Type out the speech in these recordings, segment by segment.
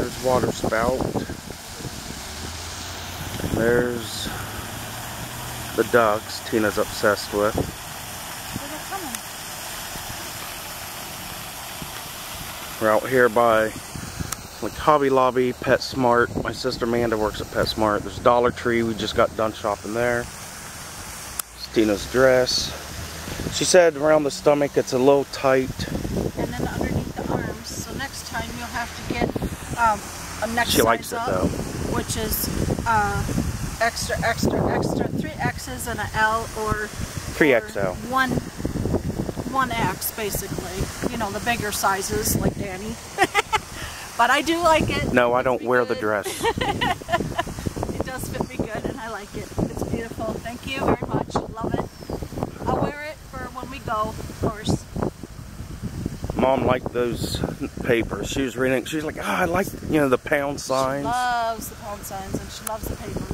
There's water spout. There's the ducks Tina's obsessed with. They're coming. We're out here by like Hobby Lobby, PetSmart. My sister Amanda works at PetSmart. There's Dollar Tree. We just got done shopping there. It's Tina's dress. She said around the stomach it's a little tight. And then underneath the arms. So next time you'll have to get a next She likes size it up, though. which is extra, 3 X's and an L, or 3XL. 1X basically. You know, the bigger sizes like Danny. But I do like it. No, I don't wear the dress. It does fit me good and I like it. It's beautiful. Thank you very much. Love it. I'll wear it for when we go, of course. Mom liked those papers. She was reading. She's like, oh, I like, you know, the pound signs. She loves the pound signs and she loves the paper.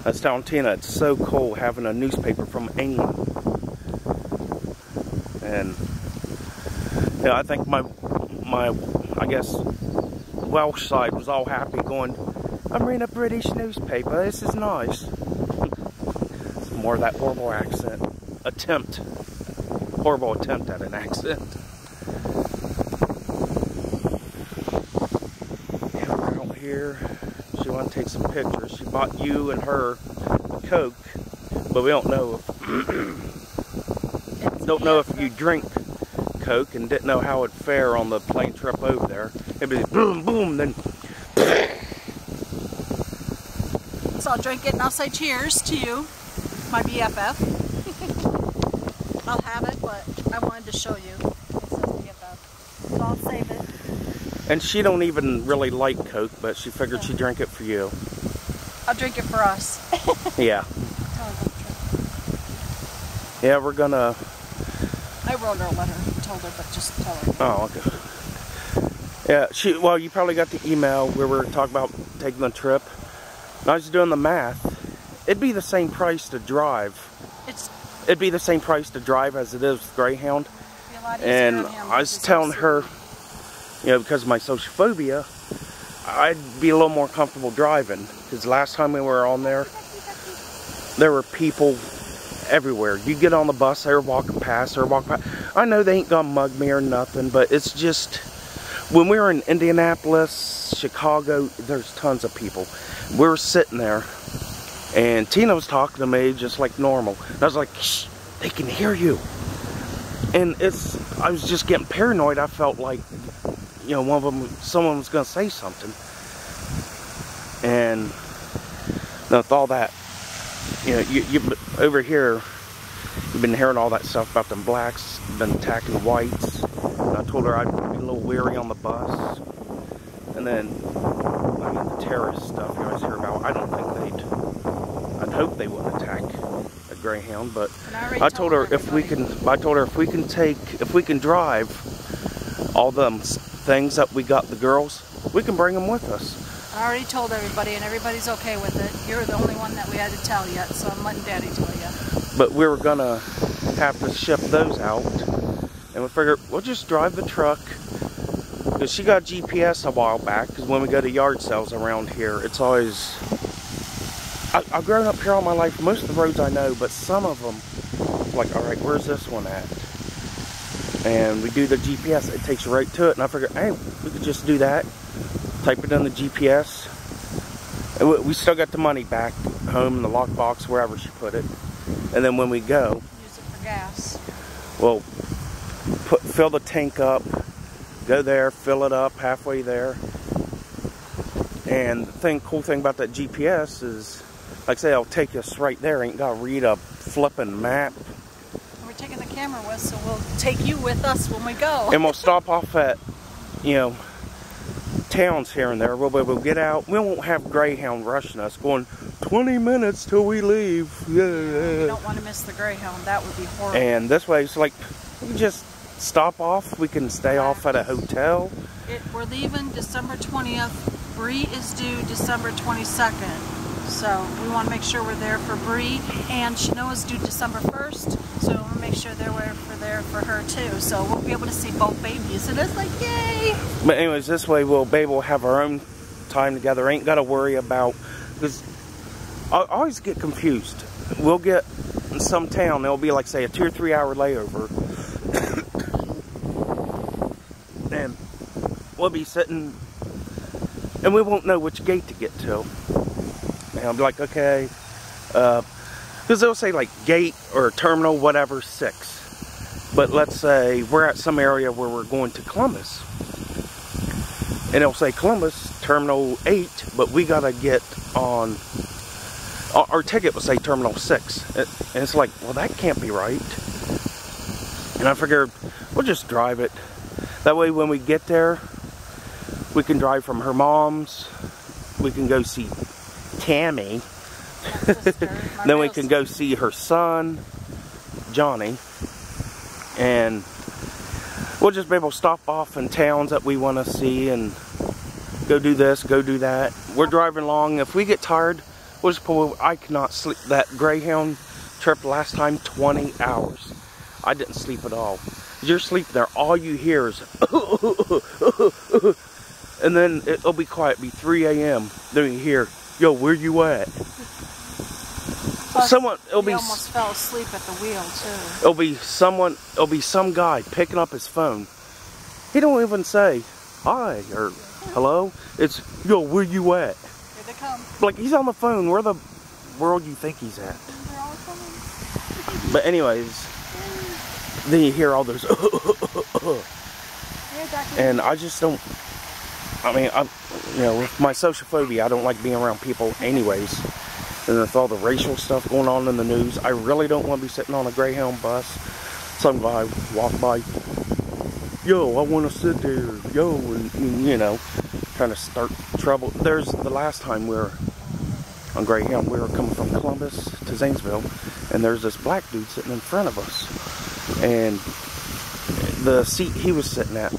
I was telling Tina, it's so cool having a newspaper from England. And yeah, I think my I guess Welsh side was all happy going, I'm reading a British newspaper, this is nice. It's more of that horrible accent. Horrible attempt at an accent. Yeah, we're out here. She wanted to take some pictures. She bought you and her a Coke, but we don't know if you drink Coke and didn't know how it'd fare on the plane trip over there. It'd be boom, boom, then. So I'll drink it and I'll say cheers to you, my BFF. I'll have it, but I wanted to show you. It says BFF. So I'll save it. And she don't even really like Coke, but she figured she'd drink it for you. I'll drink it for us. Yeah. Yeah, we're gonna. I wrote her a letter, told her, but just tell her. Oh, okay. Yeah, well, you probably got the email where we were talking about taking the trip. And I was doing the math. It'd be the same price to drive. It'd be the same price to drive as it is with Greyhound. And I was telling her, you know, because of my social phobia, I'd be a little more comfortable driving. Because last time we were on there, there were people everywhere. You get on the bus, they were walking past, I know they ain't gonna mug me or nothing, but it's just, when we were in Indianapolis, Chicago, there's tons of people. We were sitting there, and Tina was talking to me just like normal. And I was like, shh, they can hear you. And I was just getting paranoid. I felt like, you know, someone was gonna say something. And with all that, you know, you over here, you've been hearing all that stuff about them blacks, been attacking the whites. And I told her I'd be a little weary on the bus. And then, I mean, the terrorist stuff you always hear about, I don't think I'd hope they wouldn't attack a Greyhound, but I told her if we can drive all them things that we got the girls, we can bring them with us. I already told everybody, and everybody's okay with it. You're the only one that we had to tell yet, so I'm letting Daddy tell you. But we were gonna have to ship those out, and we figured we'll just drive the truck. Because she got GPS a while back, because when we go to yard sales around here, it's always... I've grown up here all my life, most of the roads I know, but some of them, like, alright, where's this one at? And we do the GPS, it takes you right to it, and I figured, hey, we could just do that. Type it in the GPS. And we still got the money back home in the lockbox, wherever she put it. And then when we go... Use it for gas. Well, fill the tank up, go there, fill it up halfway there. And the cool thing about that GPS is, like I say, it'll take us right there. Ain't got to read a flipping map. We're taking the camera with, so we'll take you with us when we go. And we'll stop off at, you know, towns here and there. We'll get out. We won't have Greyhound rushing us, going 20 minutes till we leave. Yeah. We don't want to miss the Greyhound. That would be horrible. And this way, it's like, we can just stop off. We can stay off at a hotel. We're leaving December 20th. Bree is due December 22nd. So we want to make sure we're there for Bree. And Chinoa is due December 1st. So we'll make make sure they're there for her too. So we'll be able to see both babies. And it's like, yay! But anyways, this way we'll be able to have our own time together. Ain't got to worry about, because I always get confused. We'll get in some town, there'll be like, say, a 2 or 3 hour layover. And we'll be sitting, and we won't know which gate to get to. And I'll be like, okay, because they'll say like gate or terminal, whatever, 6. But let's say we're at some area where we're going to Columbus. And it'll say Columbus, terminal 8, but we gotta get on, our ticket will say terminal 6. And it's like, well, that can't be right. And I figured, we'll just drive it. That way when we get there, we can drive from her mom's, we can go see Tammy, then we can go see her son, Johnny, and we'll just be able to stop off in towns that we want to see and go do this, go do that. We're driving along. If we get tired, we'll just pull over. I cannot sleep. That Greyhound trip last time, 20 hours. I didn't sleep at all. You're sleeping there, all you hear is and then it'll be quiet, be 3 a.m. Then you hear, yo, where you at? Plus, someone, it'll be almost fell asleep at the wheel too. It'll be some guy picking up his phone. He don't even say hi or hello. It's, yo, where you at? Here they come. Like, he's on the phone. Where the world do you think he's at? They're all coming. But anyways, then you hear all those and I just don't, I mean, you know, with my social phobia, I don't like being around people anyways. And with all the racial stuff going on in the news, I really don't want to be sitting on a Greyhound bus. Some guy walk by, yo, I want to sit there, yo, and you know, trying to start trouble. There's the last time we were on Greyhound, we were coming from Columbus to Zanesville, and there's this black dude sitting in front of us. And the seat he was sitting at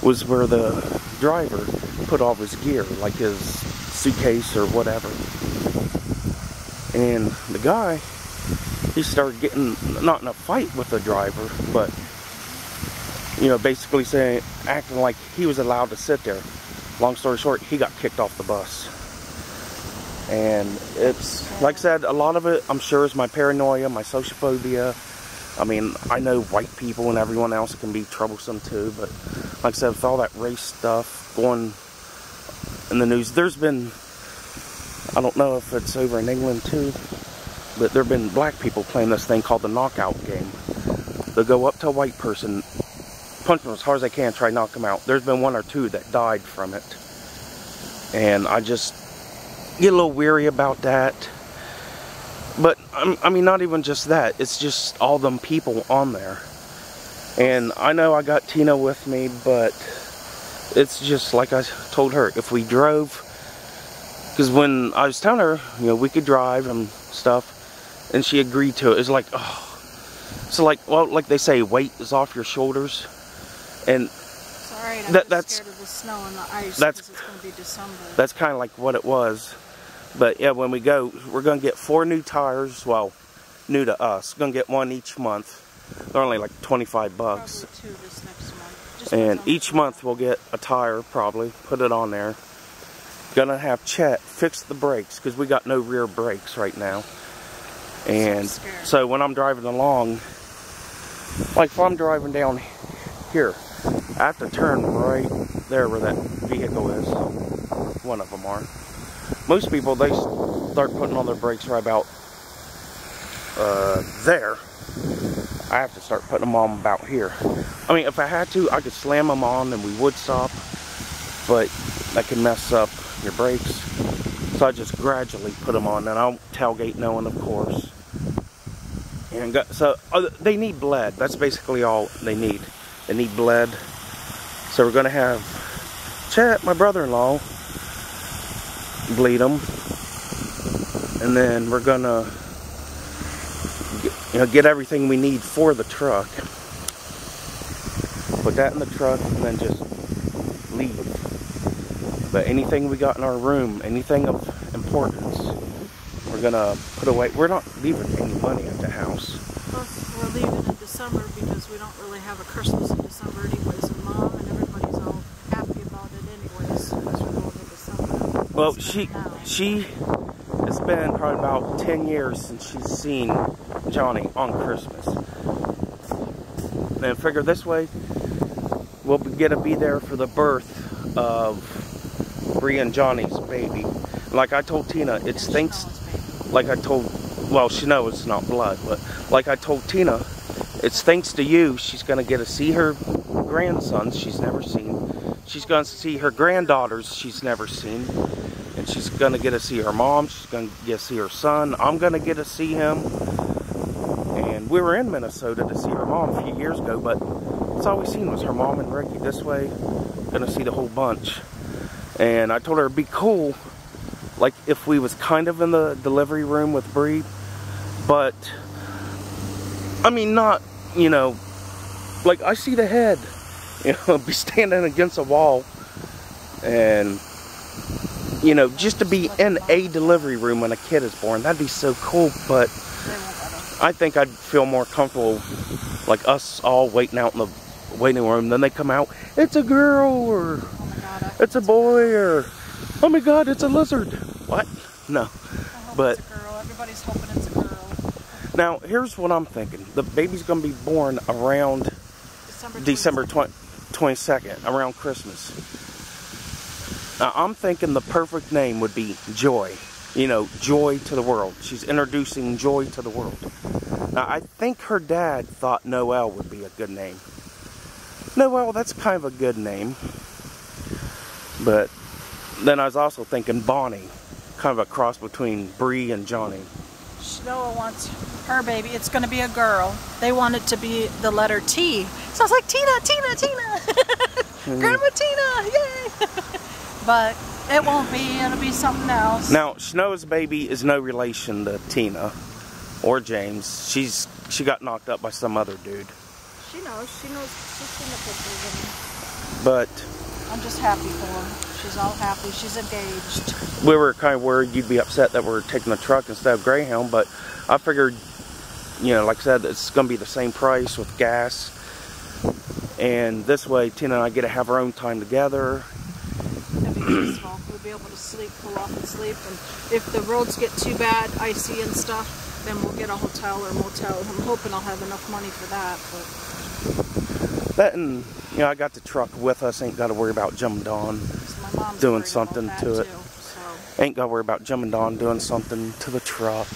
was where the driver put all of his gear, like his suitcase or whatever. And the guy, he started getting, not in a fight with the driver, but, you know, basically saying, acting like he was allowed to sit there. Long story short, he got kicked off the bus. And it's, like I said, a lot of it, I'm sure, is my paranoia, my social phobia. I mean, I know white people and everyone else can be troublesome too, but like I said, with all that race stuff going in the news, there's been, I don't know if it's over in England too, but there have been black people playing this thing called the knockout game. They'll go up to a white person, punch them as hard as they can, try to knock them out. There's been 1 or 2 that died from it. And I just get a little weary about that. But, I mean, not even just that. It's just all them people on there. And I know I got Tina with me, but it's just like I told her, if we drove, because when I was telling her, you know, we could drive and stuff, and she agreed to it. It's like, oh. So like, well, like they say, weight is off your shoulders. And sorry, I'm just scared of the snow and the ice because it's going to be December. That's kind of like what it was. But yeah, when we go, we're going to get 4 new tires. Well, new to us. Going to get 1 each month. They're only like 25 bucks. Probably 2 this next month. Just and each month we'll get a tire, probably. Put it on there. Gonna have Chet fix the brakes because we got no rear brakes right now. And so when I'm driving along, like if I'm driving down here, I have to turn right there where that vehicle is. One of them are. Most people, they start putting on their brakes right about there. I have to start putting them on about here. I mean, if I had to, I could slam them on and we would stop, but that can mess up your brakes. So I just gradually put them on, and I'll tailgate no one, of course. And so they need bled. That's basically all they need. They need bled. So we're gonna have Chet, my brother-in-law, bleed them, and then we're gonna get everything we need for the truck. Put that in the truck and then just leave. But anything we got in our room, anything of importance, we're gonna put away. We're not leaving any money at the house. we're leaving in December because we don't really have a Christmas in December anyways, and Mom and everybody's all happy about it anyways, because we're going in December. Well, it's been probably about 10 years since she's seen Johnny on Christmas. And figure this way, we'll get to be there for the birth of Bree and Johnny's baby. Like I told Tina, it's thanks. Well, she knows it's not blood, but like I told Tina, it's thanks to you. She's gonna get to see her grandsons she's never seen. She's gonna see her granddaughters she's never seen, and she's gonna get to see her mom. She's gonna get to see her son. I'm gonna get to see him. And we were in Minnesota to see her mom a few years ago, but that's all we seen was her mom and Ricky. This way, gonna see the whole bunch. And I told her it'd be cool, like if we was kind of in the delivery room with Bree, but I mean not, you know, like I see the head, you know, be standing against a wall, and you know, just to be in a delivery room when a kid is born, that'd be so cool. But I think I'd feel more comfortable, like us all waiting out in the waiting room. Then they come out, it's a girl, or Oh my God, it's a boy, or oh my God, it's a lizard. What? No. But it's a girl. Everybody's hoping it's a girl. now here's what I'm thinking. The baby's gonna be born around December 22nd, around Christmas. Now I'm thinking the perfect name would be Joy. You know, joy to the world. She's introducing joy to the world. Now, I think her dad thought Noel would be a good name. Noel, that's kind of a good name. But then I was also thinking Bonnie. Kind of a cross between Bree and Johnny. Noah wants her baby. It's going to be a girl. They want it to be the letter T. So I was like, Tina, Tina, Tina. Grandma Tina, yay. But it won't be. It'll be something else. Now, Snow's baby is no relation to Tina or James. She got knocked up by some other dude. She knows. She's seen the pictures. But I'm just happy for her. She's all happy. She's engaged. We were kind of worried you'd be upset that we're taking the truck instead of Greyhound, but I figured, you know, like I said, it's going to be the same price with gas. And this way, Tina and I get to have our own time together. It'll be peaceful. We'll be able to sleep, pull off and sleep. And if the roads get too bad, icy and stuff, then we'll get a hotel or motel. I'm hoping I'll have enough money for that. But that, and you know, I got the truck with us. Ain't got to worry about Jim and Dawn doing something to it. Ain't got to worry about Jim and Dawn doing something to the truck.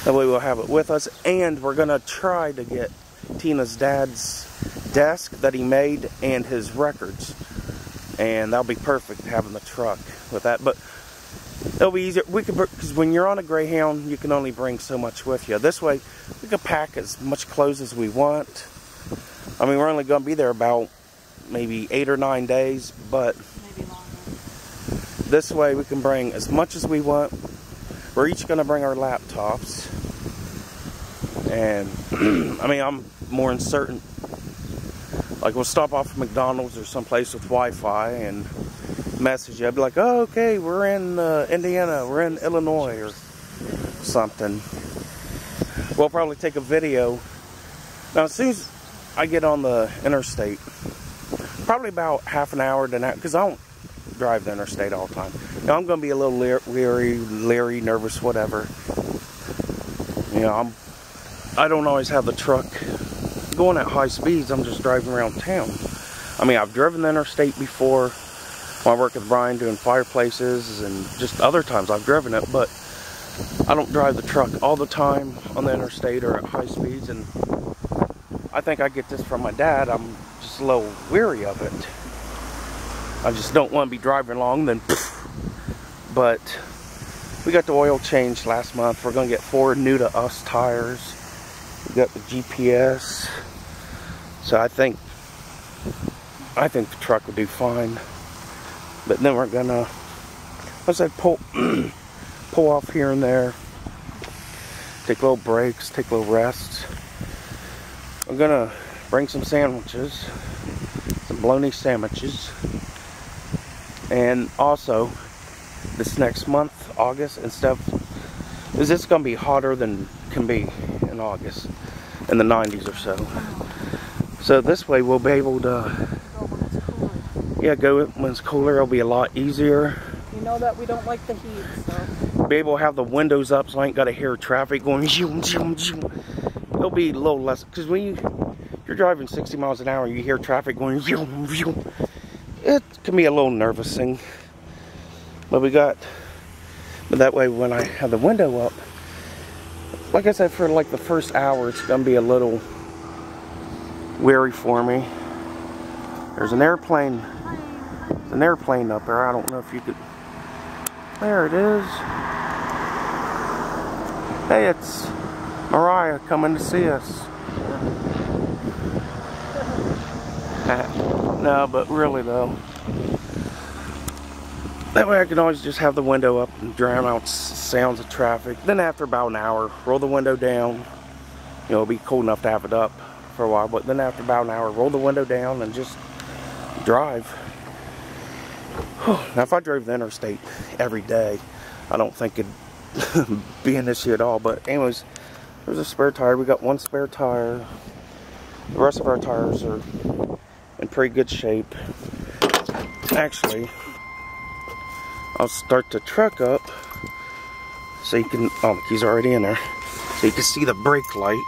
That way we'll have it with us. And we're going to try to get Tina's dad's desk that he made and his records. And that'll be perfect having the truck with that. But it'll be easier. We could, because when you're on a Greyhound, you can only bring so much with you. This way, we can pack as much clothes as we want. I mean, we're only going to be there about maybe 8 or 9 days, but maybe longer. This way we can bring as much as we want. We're each going to bring our laptops. And, I mean, I'm more than certain. Like, we'll stop off at McDonald's or someplace with Wi-Fi and message you. I'd be like, oh, okay, we're in Indiana, we're in Illinois or something. We'll probably take a video. Now, as soon as I get on the interstate, probably about half an hour to an hour, because I don't drive the interstate all the time. Now, I'm going to be a little leery, nervous, whatever. You know, I don't always have the truck going at high speeds. I'm just driving around town. I mean, I've driven the interstate before when I work with Brian doing fireplaces, and just other times I've driven it, but I don't drive the truck all the time on the interstate or at high speeds. And I think I get this from my dad. I'm just a little weary of it. I just don't want to be driving along, then but we got the oil changed last month. We're going to get 4 new to us tires. We got the GPS. So I think the truck will do fine. But then we're going to, I said, pull off here and there. Take little breaks, take little rests. I'm going to bring some sandwiches. Some bologna sandwiches. And also, this next month, August, and stuff, is this going to be hotter than can be in August. And in the 90s or so. So this way we'll be able to, yeah, go when it's cooler. It'll be a lot easier. You know that we don't like the heat, so. Be able to have the windows up so I ain't got to hear traffic going zoom, zoom, zoom. It'll be a little less, because when you're driving 60 miles an hour, you hear traffic going zoom, zoom. It can be a little nervousing. But that way when I have the window up, like I said, for like the first hour, it's going to be a little weary for me. There's an airplane. There's an airplane up there. I don't know if you could. There it is. Hey, it's Mariah coming to see us. No, but really though. That way I can always just have the window up and drown out sounds of traffic. Then after about an hour, roll the window down. You know, it'll be cool enough to have it up for a while. But then after about an hour, roll the window down and just drive. Now if I drove the interstate every day, I don't think it'd be an issue at all. But anyways, there's a spare tire. We got one spare tire. The rest of our tires are in pretty good shape. Actually, I'll start the truck up so you can, oh, the key's already in there, so you can see the brake light.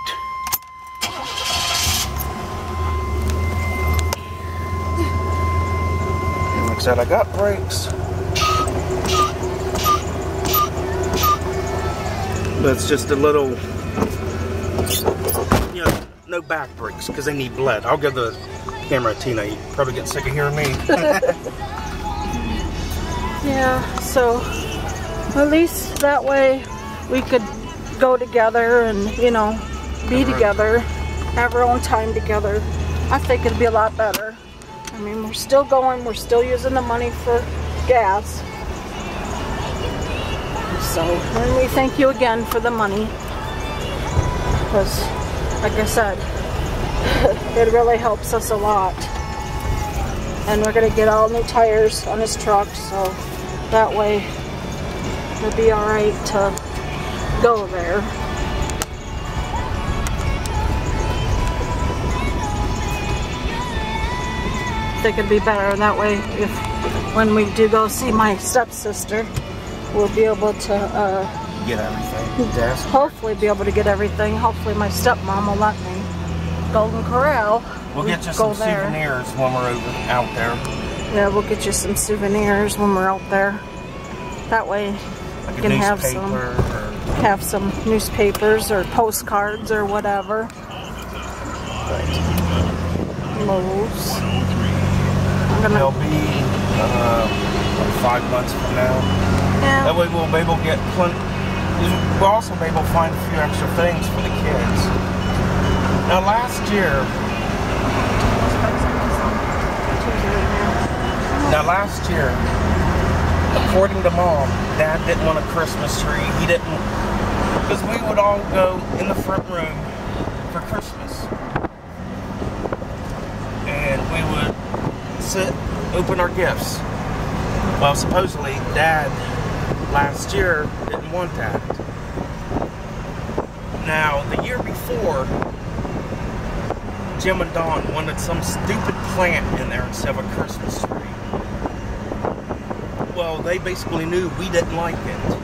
And like I said, I got brakes, but it's just a little, you know, no back brakes because they need bled. I'll give the camera to Tina. You probably get sick of hearing me. Yeah, so at least that way we could go together and, you know, be together, have our own time together. I think it'd be a lot better. I mean, we're still going, we're still using the money for gas. So, and we thank you again for the money. Because, like I said, it really helps us a lot. And we're going to get all new tires on this truck, so that way it'll be alright to go there. I think it'd be better that way if when we do go see my stepsister, we'll be able to get everything. Hopefully be able to get everything. Hopefully my stepmom will let me. Golden Corral. We'll get you some souvenirs when we're out there. Yeah, we'll get you some souvenirs when we're out there. That way like you can have some newspapers or postcards or whatever. Lowe's. They'll be like 5 months from now. Yeah. That way we'll be able to get plenty. We'll also be able to find a few extra things for the kids. Now last year, according to Mom, Dad didn't want a Christmas tree. He didn't, because we would all go in the front room for Christmas. And we would sit, open our gifts. Well, supposedly Dad last year didn't want that. Now, the year before, Jim and Dawn wanted some stupid plant in there instead of a Christmas tree. Well, they basically knew we didn't like it.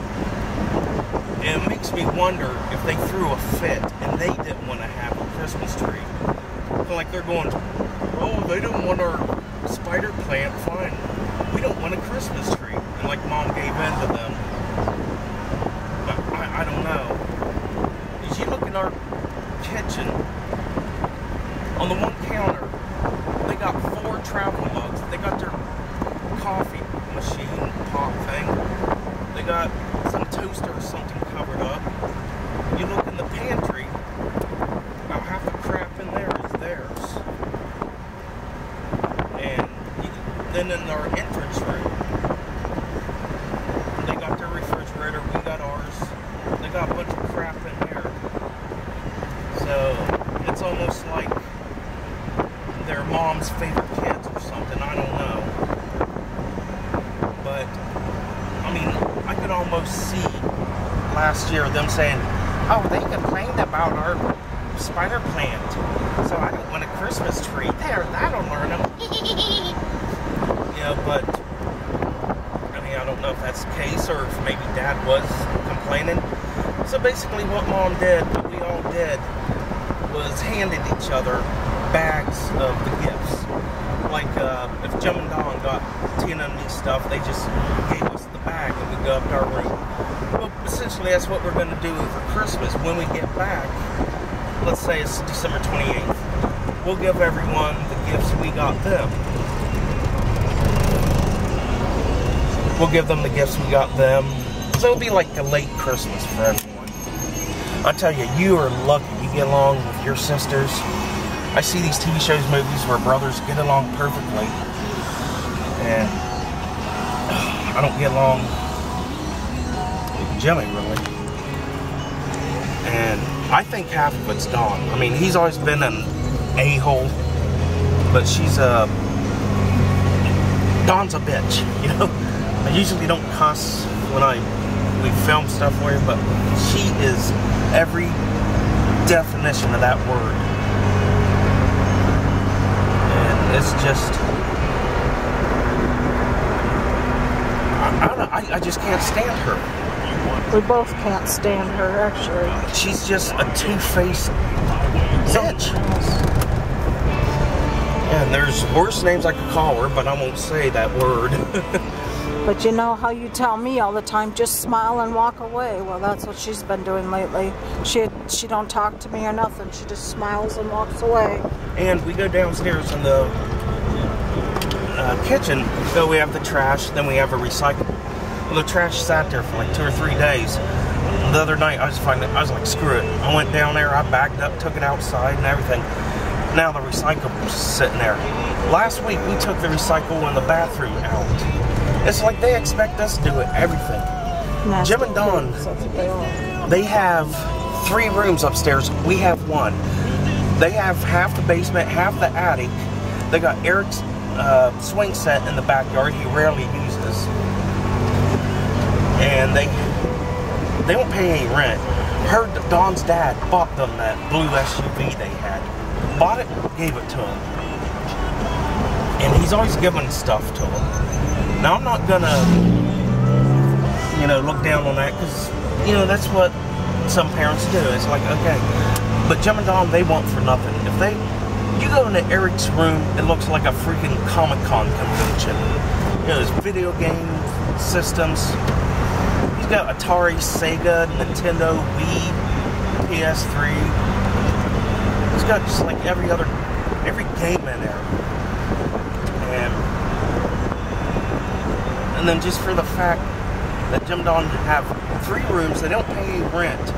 And it makes me wonder if they threw a fit and they didn't want to have a Christmas tree. Like they're going, oh, they didn't want our spider plant, fine. We don't want a Christmas tree. And like Mom gave in to them. I don't know. As you look in our kitchen, on the one counter, they got 4 travel mugs. They got their coffee machine pot thing. They got some toaster or something covered up. You look in the pantry, about half the crap in there is theirs. And then in our entrance room, they got their refrigerator, we got ours. They got a bunch of crap in here. So it's almost like their mom's favorite kids or something, I don't know. But, I mean, I could almost see last year them saying, oh, they complained about our spider plant, so I don't want a Christmas tree. There, that'll learn them. Yeah, but I mean, I don't know if that's the case or if maybe Dad was complaining. So basically, what Mom did, what we all did, was handed each other bags of the gifts. Like if Jim and Don got Tina and me stuff, they just gave us the bag and we go up to our room. Well, essentially, that's what we're going to do for Christmas. When we get back, let's say it's December 28th, we'll give everyone the gifts we got them. We'll give them the gifts we got them. So it'll be like a late Christmas for everyone. I tell you, you are lucky you get along with your sisters. I see these TV shows, movies where brothers get along perfectly. And I don't get along with Jimmy, really. And I think half of it's Dawn. I mean, he's always been an a-hole, but she's Dawn's a bitch, you know? I usually don't cuss when we film stuff for her, but she is every definition of that word. And it's just, I don't know, I just can't stand her. We both can't stand her, actually. She's just a two-faced bitch. And there's worse names I could call her, but I won't say that word. But you know how you tell me all the time, just smile and walk away. Well, that's what she's been doing lately. She don't talk to me or nothing. She just smiles and walks away. And we go downstairs in the kitchen. So we have the trash, then we have a recycle. Well, the trash sat there for like 2 or 3 days. The other night, I was like, screw it. I went down there, I backed up, took it outside and everything. Now the recycle's sitting there. Last week, we took the recycle in the bathroom out. It's like they expect us to do everything. Nasty. Jim and Dawn, they have 3 rooms upstairs. We have 1. They have half the basement, half the attic. They got Eric's swing set in the backyard. He rarely uses. And they don't pay any rent. Dawn's dad bought them that blue SUV they had. Bought it, gave it to him. And he's always giving stuff to them. Now, I'm not gonna, you know, look down on that because, you know, that's what some parents do. It's like, okay. But Jim and Dawn, they want for nothing. If you go into Eric's room, it looks like a freaking Comic-Con convention. You know, there's video game systems. He's got Atari, Sega, Nintendo, Wii, PS3. He's got just like every game in there. And then just for the fact that Jim and Dawn have 3 rooms, they don't pay any rent.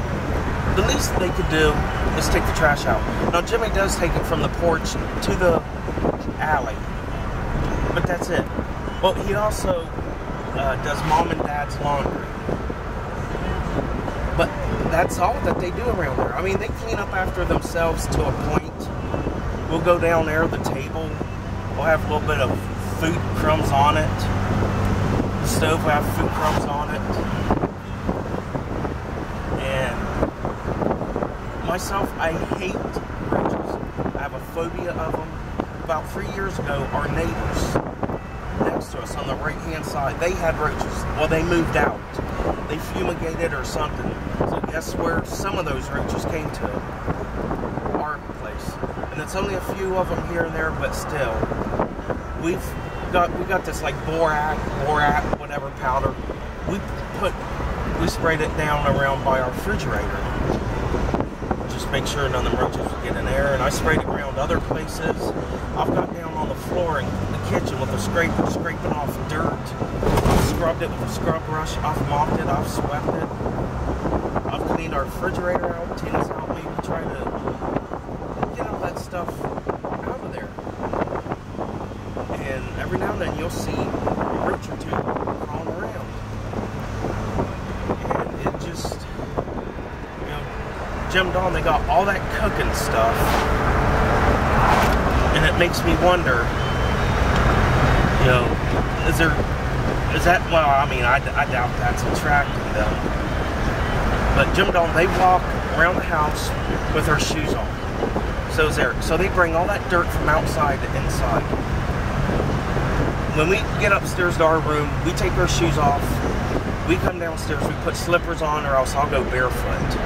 The least they could do is take the trash out. Now Jimmy does take it from the porch to the alley, but that's it. Well, he also does Mom and Dad's laundry. But that's all that they do around there. I mean, they clean up after themselves to a point. We'll go down there, the table, we'll have a little bit of food crumbs on it. The stove will have food crumbs on it. And myself, I hate roaches. I have a phobia of them. About 3 years ago, our neighbors next to us on the right-hand side, they had roaches. Well, they moved out. They fumigated or something. So guess where some of those roaches came to? Our place. And it's only a few of them here and there, but still. We got this like borax, whatever powder. We sprayed it down around by our refrigerator. Just make sure none of them roaches would get in there. And I sprayed it around other places. I've got down on the floor in the kitchen with a scraper, scraping off dirt. I've scrubbed it with a scrub brush. I've mopped it. I've swept it. I've cleaned our refrigerator out. Tina's helped me. We try to get all that stuff out of there. And every now and then you'll see a roach or 2 crawling around. And it just, you know, Jim and Dawn, they got all that cooking stuff. And it makes me wonder, you know, is that, well, I mean, I doubt that's attracting them. But Jim and Dawn, they walk around the house with her shoes on. So is Eric. So they bring all that dirt from outside to inside. When we get upstairs to our room, we take our shoes off. We come downstairs, we put slippers on, or else I'll go barefoot.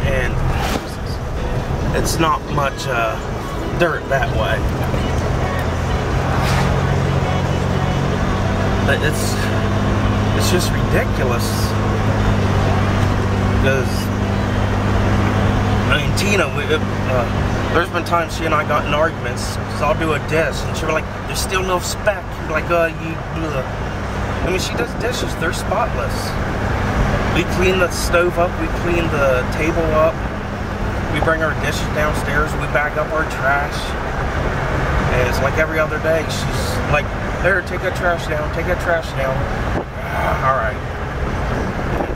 And it's not much dirt that way. But it's just ridiculous. Because, I mean, Tina, there's been times she and I got in arguments, because I'll do a dish, and she'll be like, there's still no speck. You're like, you bleh. I mean, she does dishes, they're spotless. We clean the stove up, we clean the table up, we bring our dishes downstairs, we bag up our trash. And it's like every other day, she's like, there, take that trash down, take that trash down. Alright.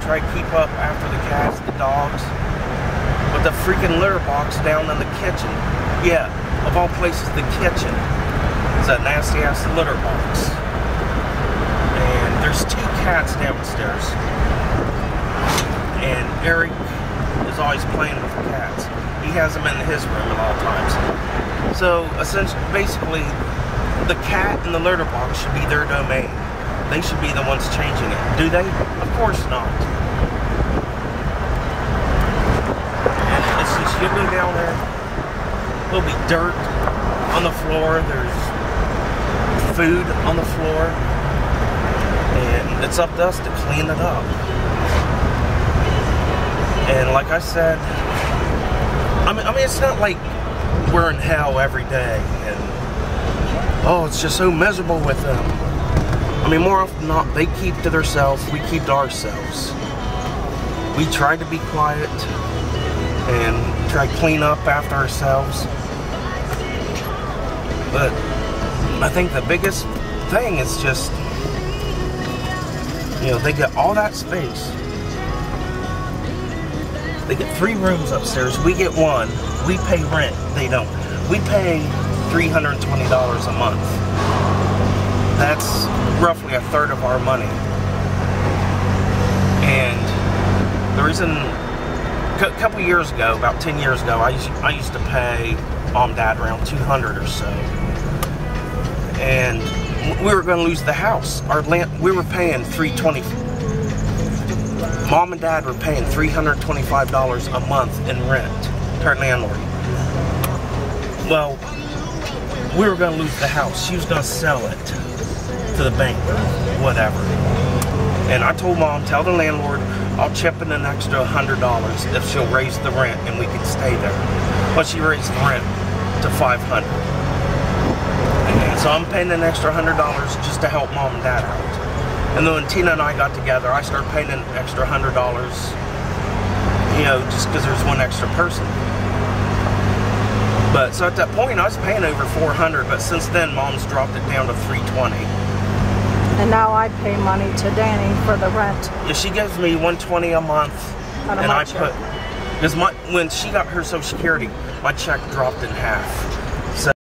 Try to keep up after the cats, the dogs. But the freaking litter box down in the kitchen. Yeah, of all places, the kitchen is that nasty ass litter box. And there's 2 cats downstairs. And Eric is always playing with the cats. He has them in his room at all times. So essentially, basically, the cat and the litter box should be their domain. They should be the ones changing it. Do they? Of course not. And it's just, you'll go down there, there'll be dirt on the floor, there's food on the floor, and it's up to us to clean it up. And like I said, I mean, it's not like we're in hell every day, and oh, it's just so miserable with them. I mean, more often than not, they keep to themselves, we keep to ourselves. We try to be quiet and try to clean up after ourselves. But I think the biggest thing is just, you know, they get all that space. They get 3 rooms upstairs, we get 1. We pay rent, they don't. We pay $320 a month. That's roughly 1/3 of our money. And the reason, a couple years ago, about 10 years ago, I used to pay Mom and Dad around $200 or so. And we were going to lose the house. We were paying $320. Mom and Dad were paying $325 a month in rent to our landlord. Well, we were going to lose the house. She was going to sell it to the bank or whatever. And I told Mom, tell the landlord I'll chip in an extra $100 if she'll raise the rent and we can stay there. But she raised the rent to $500. And so I'm paying an extra $100 just to help Mom and Dad out. And then when Tina and I got together, I started paying an extra $100, you know, just because there's one extra person. But so at that point, I was paying over $400, but since then, Mom's dropped it down to $320. And now I pay money to Danny for the rent. Yeah, she gives me $120 a month, and I put, because when she got her Social Security, my check dropped in half.